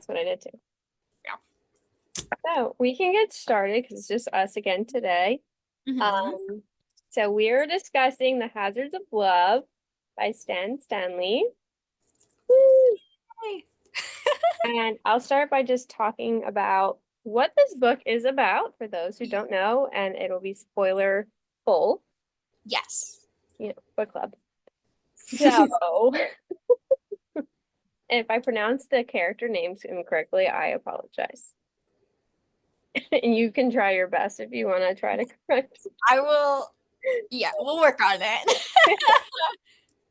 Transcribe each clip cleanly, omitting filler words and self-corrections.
That's what I did too. Yeah. So we can get started because it's just us again today. Mm-hmm. Um, so we're discussing The Hazards of Love by Stan Stanley. Woo! And I'll start by just talking about what this book is about for those who don't know, and it'll be spoiler full, Yes. book club. So if I pronounce the character names incorrectly, I apologize. And you can try your best if you want to try to correct. I will. Yeah, we'll work on it.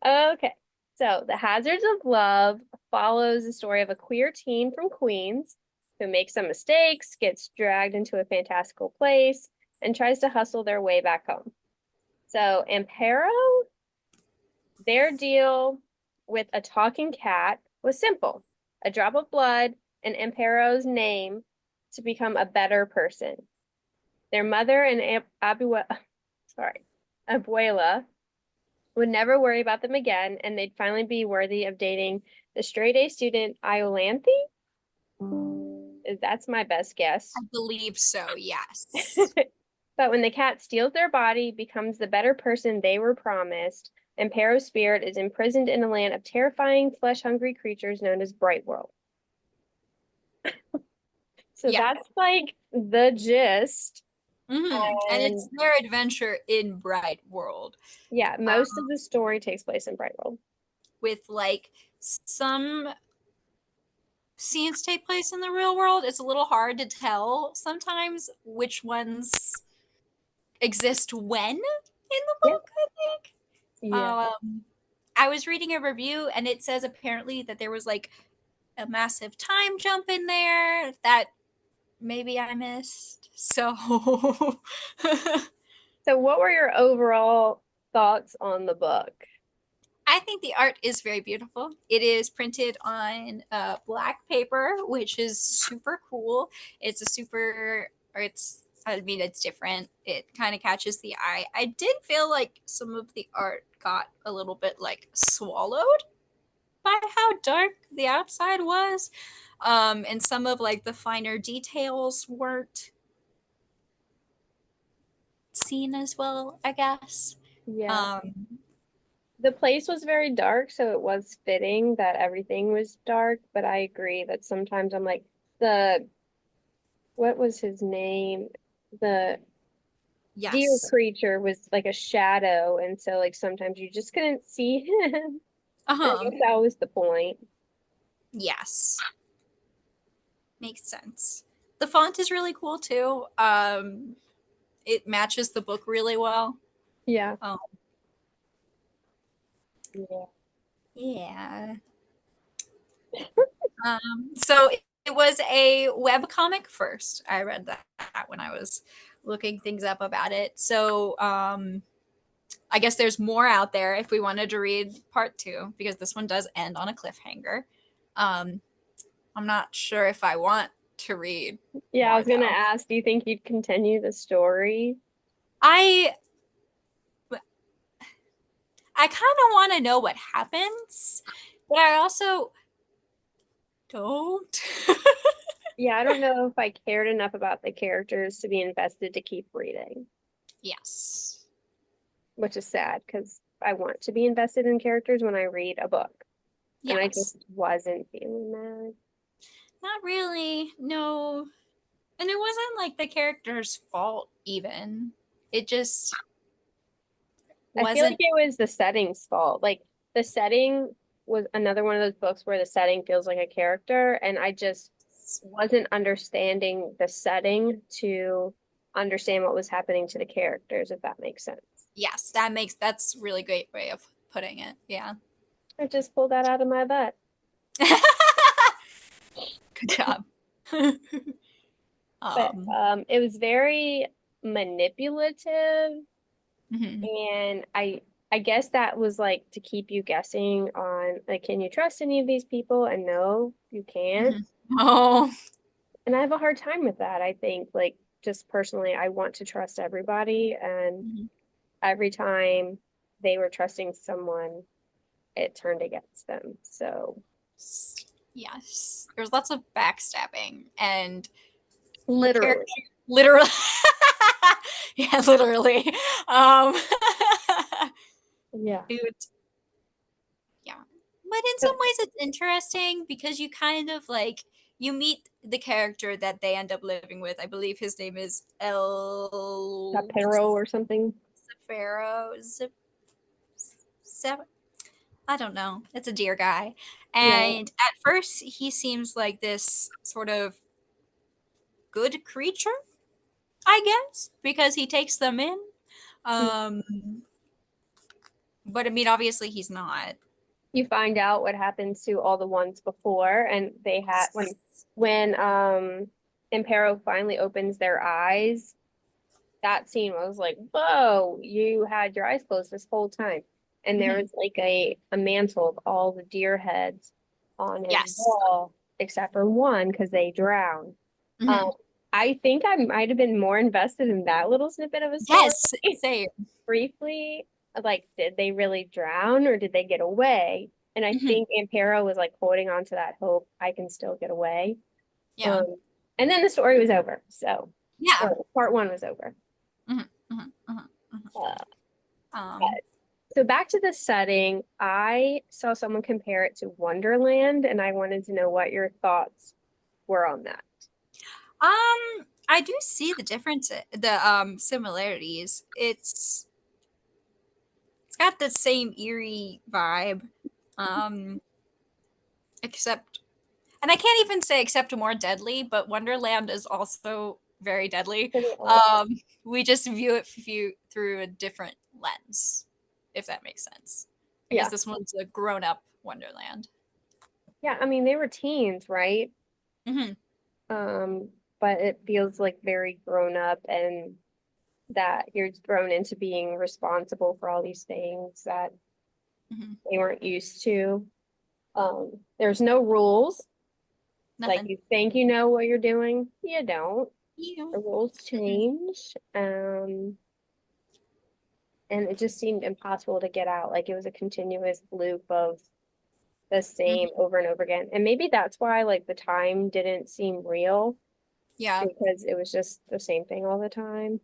Okay. So, The Hazards of Love follows the story of a queer teen from Queens who makes some mistakes, gets dragged into a fantastical place, and tries to hustle their way back home. So, Amparo, their deal with a talking cat was simple: a drop of blood and Amparo's name to become a better person. Their mother and abuela would never worry about them again, and they'd finally be worthy of dating the straight A student Iolanthe. That's my best guess. I believe so, yes. But when the cat steals their body, becomes the better person they were promised, and Paro's spirit is imprisoned in a land of terrifying, flesh-hungry creatures known as Bright World. So Yeah. that's like the gist. And And it's their adventure in Bright World. yeah, most of the story takes place in Bright World. With like some scenes take place in the real world. It's a little hard to tell sometimes which ones exist when in the Yeah. book, I think. Yeah. Um, I was reading a review and it says apparently that there was like a massive time jump in there that maybe I missed. So So what were your overall thoughts on the book? I think the art is very beautiful. It is printed on black paper, which is super cool. It's a super, or it's, I mean, it's different. It kind of catches the eye. I did feel like some of the art got a little bit like swallowed by how dark the outside was. And some of like the finer details weren't seen as well, I guess. Yeah. Um, The place was very dark, so it was fitting that everything was dark, but I agree that sometimes I'm like the what was his name? The deer yes. creature was like a shadow, and so like sometimes you just couldn't see him. I Uh-huh. guess that was the point. Yes. Makes sense. The font is really cool too. It matches the book really well. Yeah. Um, Yeah. yeah. So it was a web comic first. I read that when I was looking things up about it. So I guess there's more out there if we wanted to read part two, because this one does end on a cliffhanger. Um, I'm not sure if I want to read Yeah, I more was gonna though. ask, do you think you'd continue the story? I I kind of want to know what happens, but I also don't. Yeah, I don't know if I cared enough about the characters to be invested to keep reading, Yes. which is sad because I want to be invested in characters when I read a book, and I Yes. just wasn't feeling that. Not really. No. And it wasn't like the character's fault, even. It just I feel like wasn't. it was the setting's fault. Like the setting was another one of those books where the setting feels like a character, and I just wasn't understanding the setting to understand what was happening to the characters, if that makes sense. Yes, that's a really great way of putting it. Yeah. I just pulled that out of my butt. Good job. But um, it was very manipulative, mhm. and I guess that was like to keep you guessing on like, can you trust any of these people? And no, you can't. Mhm. Oh, And I have a hard time with that. I think like just personally, I want to trust everybody, and mhm. every time they were trusting someone, it turned against them. So Yes, there's lots of backstabbing and the character Literally. literally, yeah, literally. Um, Yeah. it, yeah, but in some So, ways it's interesting because you kind of like you meet the character that they end up living with. I believe his name is El Amparo or something. Zafaro. Zaf- I don't know. It's a deer guy. Yeah. And at first, he seems like this sort of good creature, I guess, because he takes them in. Um, but I mean, obviously, he's not. You find out what happens to all the ones before, and they had when Amparo finally opens their eyes, that scene was like, whoa, you had your eyes closed this whole time. And there Mhm. was like a mantle of all the deer heads on his Yes. wall, except for one because they drowned. Um, Mhm. I think I might have been more invested in that little snippet of a story Yes. Same. briefly. Like, did they really drown or did they get away? And I Mhm. think Ampero was like holding on to that hope I can still get away. Yeah. Um, and then the story was over. So, Yeah. or part one was over. Mhm. Mhm. Mhm. Mhm. Uh, Um, So back to the setting, I saw someone compare it to Wonderland, and I wanted to know what your thoughts were on that. I do see the difference, the similarities. It's got the same eerie vibe, um, except, and I can't even say except more deadly, but Wonderland is also very deadly. Pretty awesome. We just view through a different lens, if that makes sense. I guess Yeah. this one's a grown-up Wonderland. Yeah, I mean they were teens, right? Hmm. Um, but it feels like very grown up and that you're thrown into being responsible for all these things that Hmm. they weren't used to. There's no rules. Like Nothing. you think you know what you're doing, you don't. Yeah. The rules change. And it just seemed impossible to get out. Like it was a continuous loop of the same Mhm. over and over again. And maybe that's why like the time didn't seem real Yeah. because it was just the same thing all the time.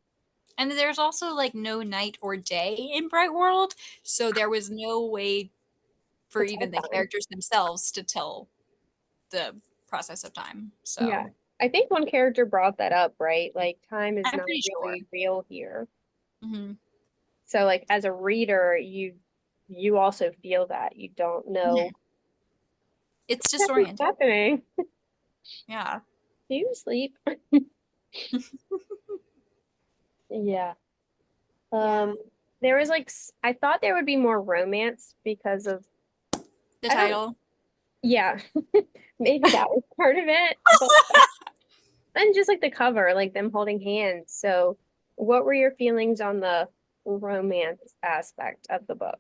And there's also like no night or day in Bright World, so there was no way for To tell even the time. characters themselves to tell the process of time. Yeah. So I think one character brought that up, right? Like time is I'm not pretty sure. really real here. Hmm. So like as a reader, you also feel that. You don't know Hmm. It's what's disorienting. happening. Yeah. Do you sleep? Yeah. Yeah. Um, there was like I thought there would be more romance because of The I don't title. yeah, maybe that was part of it, but and just like the cover, like them holding hands. So, what were your feelings on the romance aspect of the book?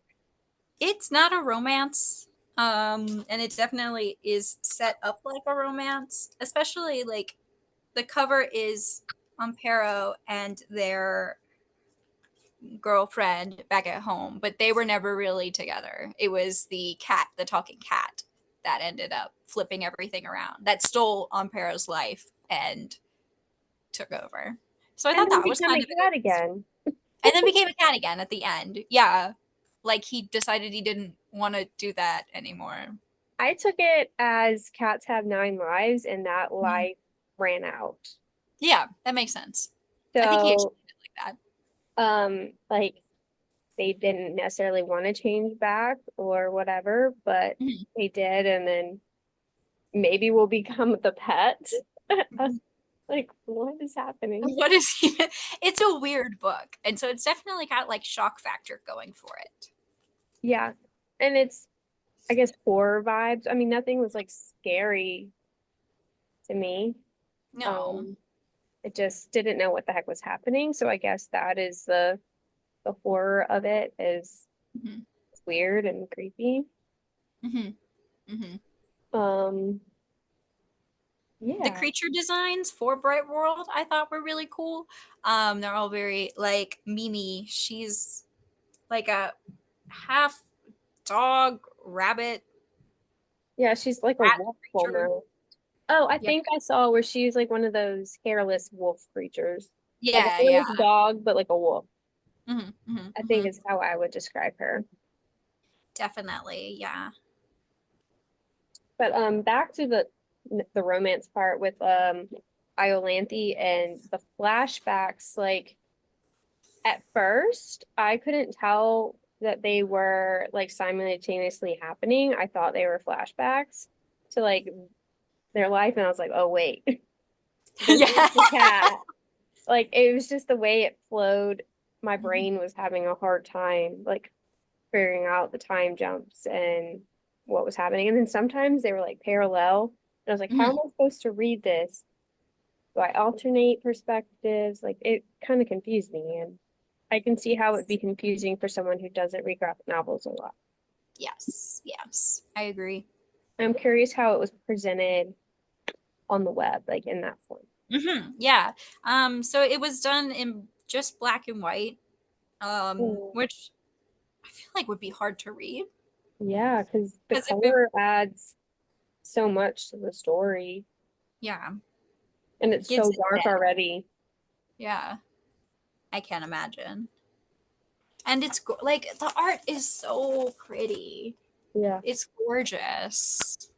It's not a romance. And it definitely is set up like a romance, especially like the cover is Amparo and their girlfriend back at home, but they were never really together. It was the cat, the talking cat, that ended up flipping everything around, that stole Amparo's life and took over. So I And thought then that was become kind a of a cat good, again. and then became a cat again at the end. Yeah. Like he decided he didn't want to do that anymore. I took it as cats have 9 lives, and that Mhm. life ran out. Yeah, that makes sense. I think he So, explained it like like they didn't necessarily want to change back or whatever, but that. they did, and then maybe we'll become the pet. Mhm. Like, what is happening? What is he? It's a weird book. And so it's definitely got like shock factor going for it. Yeah. And it's, I guess, horror vibes. I mean, nothing was like scary to me. No. Um, I just didn't know what the heck was happening. So I guess that is the horror of it is Hmm. it's weird and creepy. Hmm. Hmm. Um, The yeah. creature designs for Bright World I thought were really cool. They're all very like Mimi. She's like a half dog, rabbit, Yeah, she's like a rat wolf creature. almost. Oh, I Yeah, think I saw where she's like one of those hairless wolf creatures. Like a yeah, yeah. hairless dog, but like a wolf. Hmm, hmm, I think hmm. is how I would describe her. Definitely, yeah. But back to the romance part with Iolanthe and the flashbacks, like at first I couldn't tell that they were like simultaneously happening. I thought they were flashbacks to like their life, and I was like, oh wait, this is Yeah. the cat. Like it was just the way it flowed. My Mhm. brain was having a hard time like figuring out the time jumps and what was happening. And then sometimes they were like parallel. And I was like, how am Mhm. I supposed to read this? Do I alternate perspectives? Like it kind of confused me. And I can see how it would be confusing for someone who doesn't read graphic novels a lot. Yes, yes, I agree. I'm curious how it was presented on the web, like in that form. Yeah. So it was done in just black and white, Mm. which I feel like would be hard to read Yeah, because the because if it, color adds so much to the story, yeah, and it's gives so it dark depth. already. Yeah, I can't imagine. And it's like the art is so pretty. Yeah. It's gorgeous.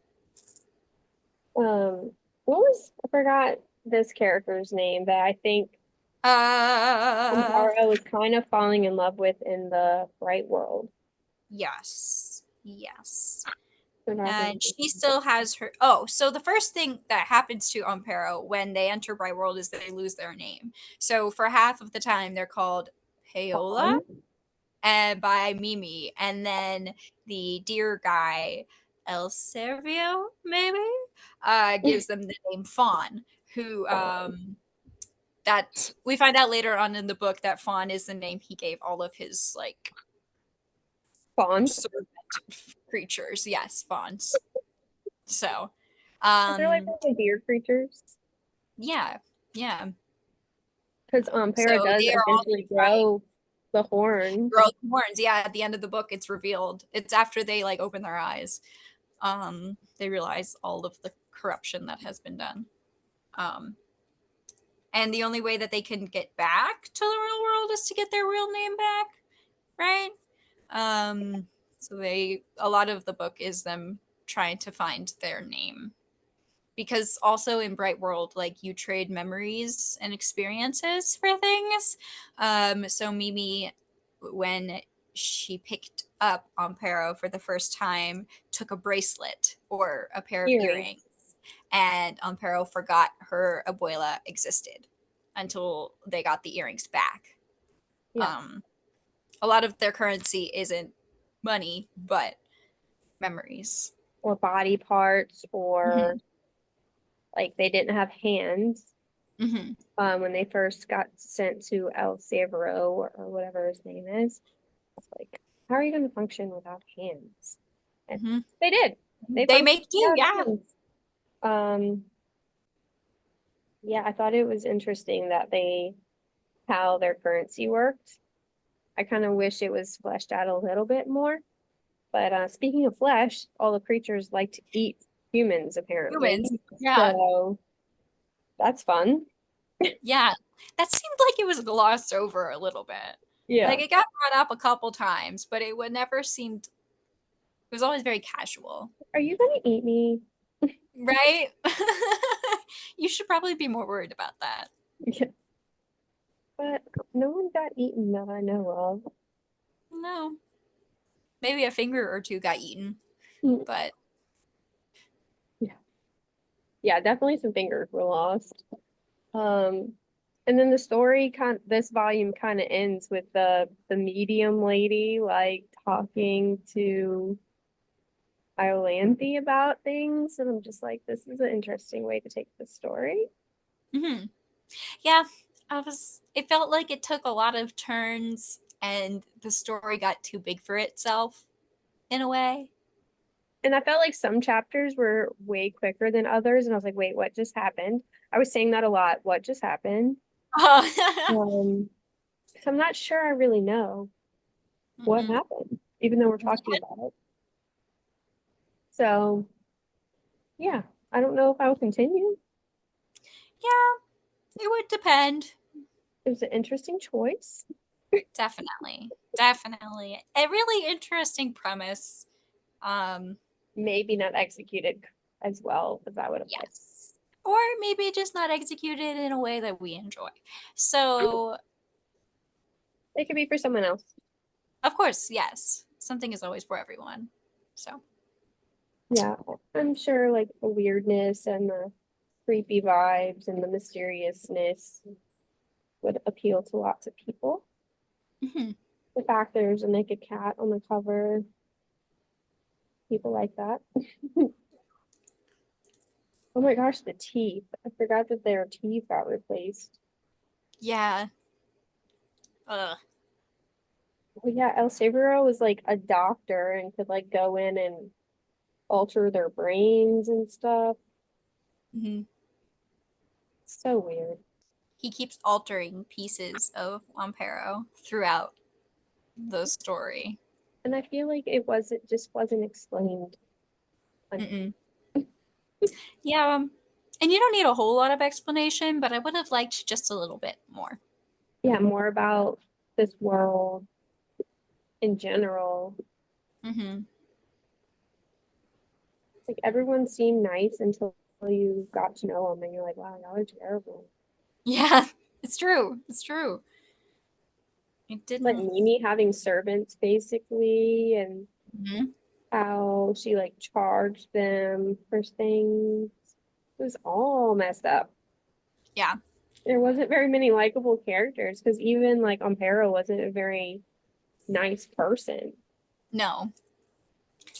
What was I forgot this character's name that I think Uh, Amparo was kind of falling in love with in the Bright World. yes, yes. Forgot her And name. she still has her. Oh, so the first thing that happens to Amparo when they enter Bright World is they lose their name. So for half of the time, they're called Paola Fawn? and by Mimi, and then the deer guy El Servio maybe gives them the name Fawn, who Fawn. that we find out later on in the book that Fawn is the name he gave all of his like Fawns? servant creatures. Yes, fawns. So, Is there like um, all the deer creatures? yeah, yeah. Because So Para does they are all eventually trying grow the horns. grow horns. Yeah, at the end of the book, it's revealed. It's after they like open their eyes. They realize all of the corruption that has been done. Um, and the only way that they can get back to the real world is to get their real name back, right? So they a lot of the book is them trying to find their name because also in Bright World, like you trade memories and experiences for things. So Mimi, when she picked up Amparo for the first time, took a bracelet or a pair of Earrings. earrings, and Amparo forgot her abuela existed until they got the earrings back. Yeah. Um, a lot of their currency isn't money, but memories. Or body parts, Hmm, or like they didn't have hands hmm, when they first got sent to El Cerro or whatever his name is. It's like, how are you going to function without hands? And hmm. they did. They They functioned make do, without yeah. hands. Um, yeah, I thought it was interesting that they how their currency worked. I kind of wish it was fleshed out a little bit more. But speaking of flesh, all the creatures like to eat humans apparently. Humans. Yeah. So that's fun. Yeah. That seemed like it was glossed over a little bit. Yeah. Like it got brought up a couple times, but it would never seemed it was always very casual. Are you gonna eat me? Right? You should probably be more worried about that. Yeah. But no one got eaten that I know of. No. Maybe a finger or two got eaten, Mm. but Yeah. Yeah, definitely some fingers were lost. Um, and then the story this volume kind of ends with the medium lady like talking to Iolanthe about things, and I'm just like, this is an interesting way to take the story. mhm. Yeah, it felt like it took a lot of turns and the story got too big for itself in a way. And I felt like some chapters were way quicker than others, and I was like, wait, what just happened? I was saying that a lot. What just happened? Um, so I'm not sure I really know what Mhm. happened, even though we're talking about it. So. Yeah, I don't know if I will continue. Yeah, it would depend. It was an interesting choice. Definitely. Definitely. A really interesting premise. Um, Maybe not executed as well as I would have liked. yes. Or maybe just not executed in a way that we enjoy. So, It could be for someone else. of course, yes. Something is always for everyone. So, Yeah, I'm sure like the weirdness and the creepy vibes and the mysteriousness would appeal to lots of people. mhm. The fact there's a naked cat on the cover, people like that. Oh my gosh, the teeth. I forgot that their teeth got replaced. Yeah. Ugh. Oh yeah, El Saburo was like a doctor and could like go in and alter their brains and stuff. Mhm. So weird. He keeps altering pieces of Amparo throughout the story. And I feel like it just wasn't explained. Mm-mm. Yeah. And you don't need a whole lot of explanation, but I would have liked just a little bit more. Yeah, more about this world in general. Hmm. Like everyone seemed nice until you got to know them and you're like, wow, y'all are terrible. Yeah, it's true. It's true. It Like didn't. Mimi having servants basically and Mhm. how she like charged them for things. It was all messed up. Yeah. There wasn't very many likable characters because even like Amparo wasn't a very nice person. No.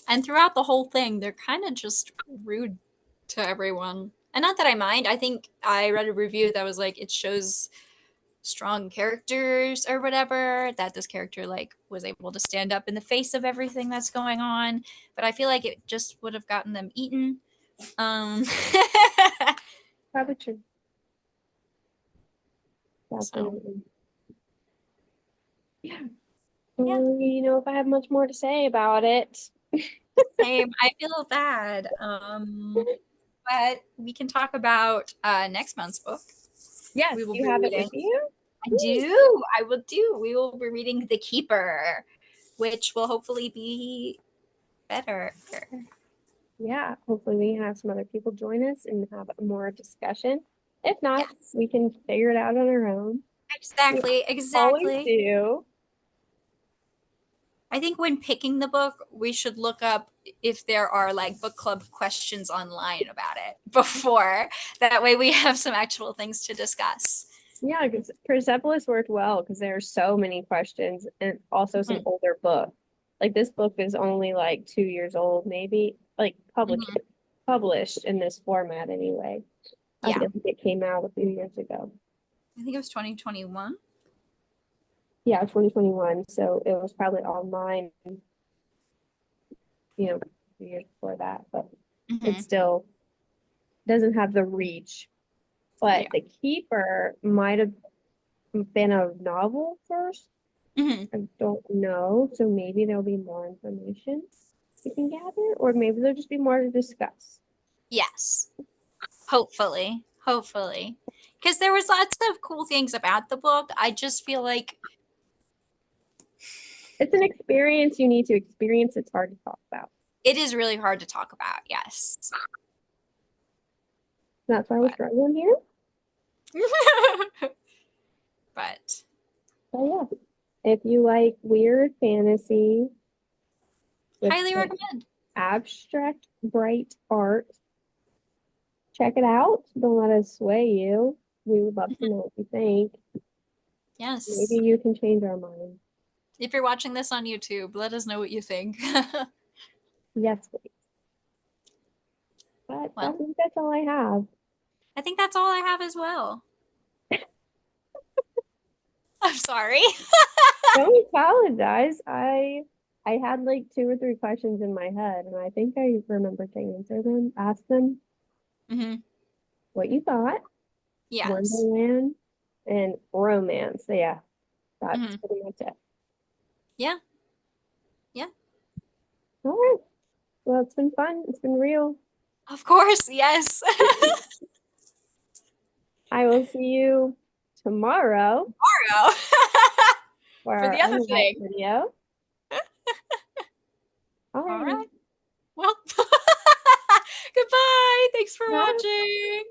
And throughout the whole thing, they're kind of just rude to everyone. And not that I mind. I think I read a review that was like, it shows strong characters or whatever, that this character like was able to stand up in the face of everything that's going on. But I feel like it just would have gotten them eaten. Um, Probably true. so Definitely. Yeah. yeah, You know, if I have much more to say about it. same. I feel bad. But we can talk about next month's book. Yes, We will you be have it with reading. you? I do. I will do. We will be reading The Keeper, which will hopefully be better. Yeah, hopefully we can have some other people join us and have more discussion. If not, Yes. we can figure it out on our own. We Exactly. always Exactly. do. I think when picking the book, we should look up if there are like book club questions online about it before. That way we have some actual things to discuss. Yeah, because Persepolis worked well because there are so many questions and also some Mhm, older books. Like this book is only like 2 years old, maybe like mhm. published in this format anyway. I Yeah. feel like it came out a few years ago. I think it was 2021. Yeah, 2021. So it was probably online, a few years before that, but it Hmm. still doesn't have the reach. But Yeah. The Keeper might have been a novel first. Hmm. I don't know. So maybe there'll be more information we can gather, or maybe there'll just be more to discuss. Yes. Hopefully. Hopefully. Because there was lots of cool things about the book. I just feel like It's an experience you need to experience. It's hard to talk about. it is really hard to talk about. Yes. That's why we're But struggling here. but So yeah, if you like weird fantasy with highly like recommend. abstract, bright art, check it out. Don't let us sway you. We would love to Mhm. know what you think. Maybe Yes. you can change our mind. If you're watching this on YouTube, let us know what you think. Yes, please. But I Well, think that's all I have. I think that's all I have as well. I'm sorry. Don't apologize. I had like two or three questions in my head, and I think I remember to answer them, ask them Hmm. what you thought, Yes. Wonderland, and romance. So yeah, that's Hmm. pretty much it. Yeah. Yeah. All right. Well, it's been fun. It's been real. Of course, yes. I will see you tomorrow Tomorrow. for For the our other unwrapped thing. video. All Alrighty. right. Well, goodbye. Thanks for Bye. watching.